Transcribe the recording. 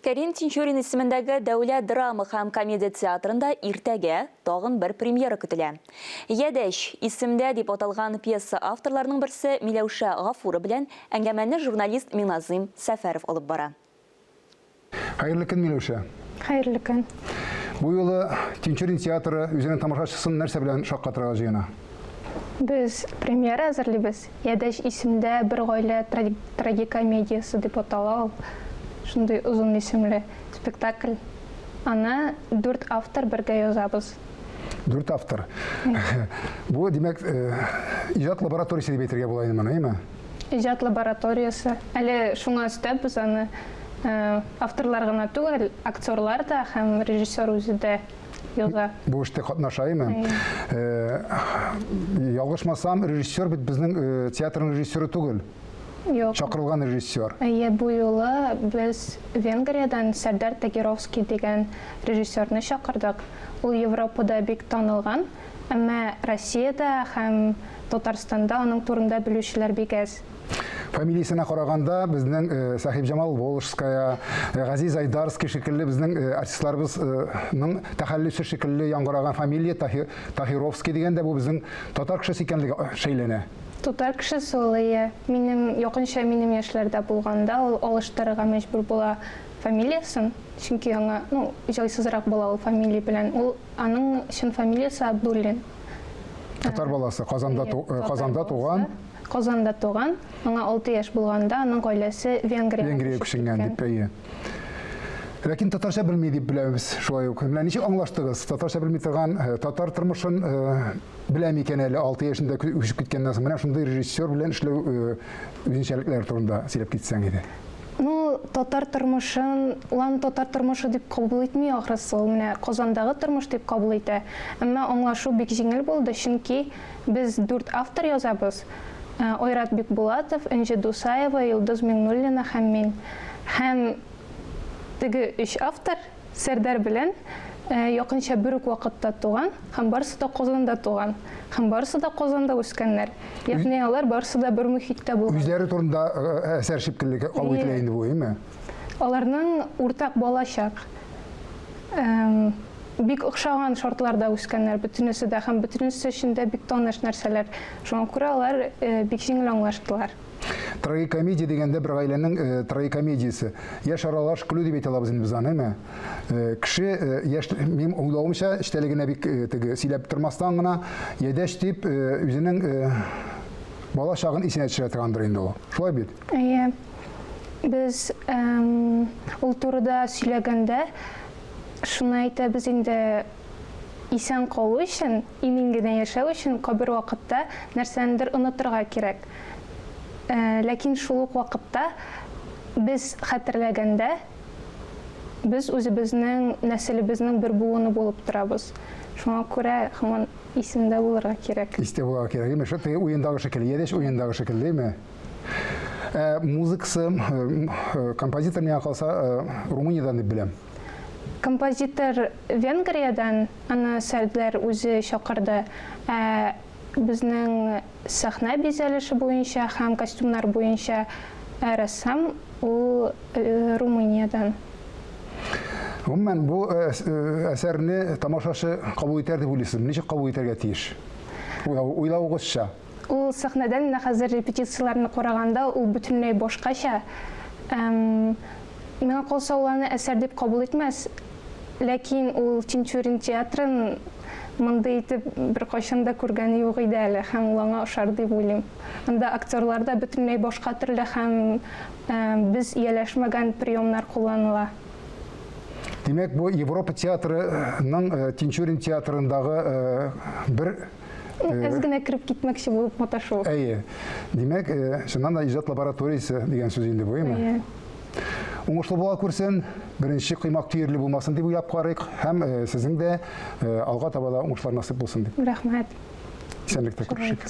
Карин Тинчурин исемендәге Дәүләт драма һәм комедия театрында иртәгә тагын бер премьера көтелә. Ядәш исемдә дип аталган пьеса авторларының берсе Миләүшә Гафуры белән әңгәмәне журналист Миназим Сәфәров алып бара. Хәерле көн, Миләүшә. Хәерле көн. Бу юлы Тинчурин театры үзенең тамашачысын нәрсә белән шаккатырга җыена? Без премьера әзерлибез. Ядәш исемдә бер гаилә трагикомедиясы дип атала. Шундый узун исемле спектакль. Аны 4 автор бергә язабыз. 4 автор. Бу димәк иҗат лабораториясе дип әйтергә була инде моны, әйме? Иҗат лабораториясы. Әле шуңа өстәп без аны авторлар гына түгел, актерлар да һәм режиссер үзе дә яза. Бу эштә катнаша, әйме? Ялгышмасам, режиссер бит безнең театрның режиссеры түгел. Юк. Чакырылган режиссер. Бу юлы без Венгриядан Сердар Тагировский дигән режиссерны чакырдык. Ул Европада бик танылган, әмма Россиядә һәм Татарстанда аның турында белүчеләр бик әз. Фамилиясына караганда безнең Сахиб Джамал Волжская, Газиз Айдарский шикелле безнең артистларыбызның тәхәллүсе шикелле яңгыраган фамилия Тахировский дигәндә бу безнең татар кешесе икәнлеге шәйләнә. Татар кешесе ул, минем якынча минем яшьләрдә булганда ул алыштырырга мәҗбүр була фамилиясын, чөнки аңа, җайсызрак була ул фамилия белән. Ул аның чын фамилиясе Абдуллин. Татар баласы Казанда туган. Казанда туган. Аңа 6 яшь булганда аның гаиләсе Венгриягә күченгән дип әйе. Ләкин татарча белми дип беләбез шулай ук. Менә ничек аңлаштыгыз? Татарча белми торган татар тормышын беләм икән әле 6 яшендә үсеп киткәннән соң. Менә шундый режиссер белән эшләү үзенчәлекләр турында сөйләп китсәң иде. Татар тормышын, татар тормышы дип кабул итми ахрысы. Ул менә Казандагы тормыш дип кабул итә. Әмма аңлашу бик җиңел булды, чөнки без 4 автор язабыз. Ойрат Бикбулатов, Энҗе Дусаева, Йолдыз Миңнуллина һәм мин. Һәм теге 3 автор Сердар белән якынча бер үк вакытта туган, һәм барысы да Казанда туган, һәм барысы да Казанда үскәннәр. Ягъни алар барысы да бер мөхиттә булган. Үзләре турында әсәр шикелле кабул ителә инде бу, әйме? Аларның уртак балачак. Бик охшаган шартларда үскәннәр, бөтенесе дә һәм бөтенесе өчен дә бик таныш нәрсәләр. Шуңа күрә алар бик җиңел аңлаштылар. Трагикомедия дигәндә бер гаиләнең трагикомедиясе. Яшь аралаш көлү дип әйтәләр без инде безне, әйме? Кеше яшь, мин уйлавымча, эштәлегенә бик теге сөйләп тормастан гына ядәш дип үзенең бала чагын исенә төшерә торгандыр инде ул. Шулай бит? Әйе. Без ул турыда сөйләгәндә шуны әйтәбез инде, исән калу өчен, имин генә яшәү өчен кабер вакытта нәрсәндер онытырга кирәк. Ләкин шул ук вакытта без хәтерләгәндә без үзебезнең нәселебезнең бер буыны булып торабыз. Шуңа күрә һаман исемдә булырга кирәк. Истә булырга кирәк. Әйме, шундый уендагы шикелле, ядәш уендагы шикелле, әйме? Музыкасы, композитор миңа калса Румыниядән дип беләм. Композитор Венгриядан, аны Сердар үзе чакырды. Безнең сәхнә бизәлеше буенча һәм костюмнар буенча рәссам ул Румыниядан. Гомумән, бу әсәрне тамашачы кабул итәр дип уйлыйсыз. Ничек кабул итәргә тиеш? Уйлавыгызча. Ул сәхнәдән хәзер репетицияләрне караганда ул бөтенләй башкача. Миңа калса ул аны әсәр дип кабул итмәс. Ләкин ул Тинчурин театрын монда итеп бер кайчан да күргәне юк иде әле, һәм ул аңа ошар дип уйлыйм. Анда актерлар да бөтенләй башка төрле һәм без ияләшмәгән приемнар кулланыла. Димәк, бу Европа театрының Тинчурин театрындагы бер Әз генә кирип китмәкче булып маташу. Әйе. Димәк, шуннан да иҗат лабораториясе дигән сүз инде бу, әйме? Уңышлы була күрсен, беренче кыймак түйерле булмасын дип уйлап карыйк, һәм сезнең дә алга таба да уңышлар насыйп булсын дип. Рәхмәт. Исәнлектә күрешик.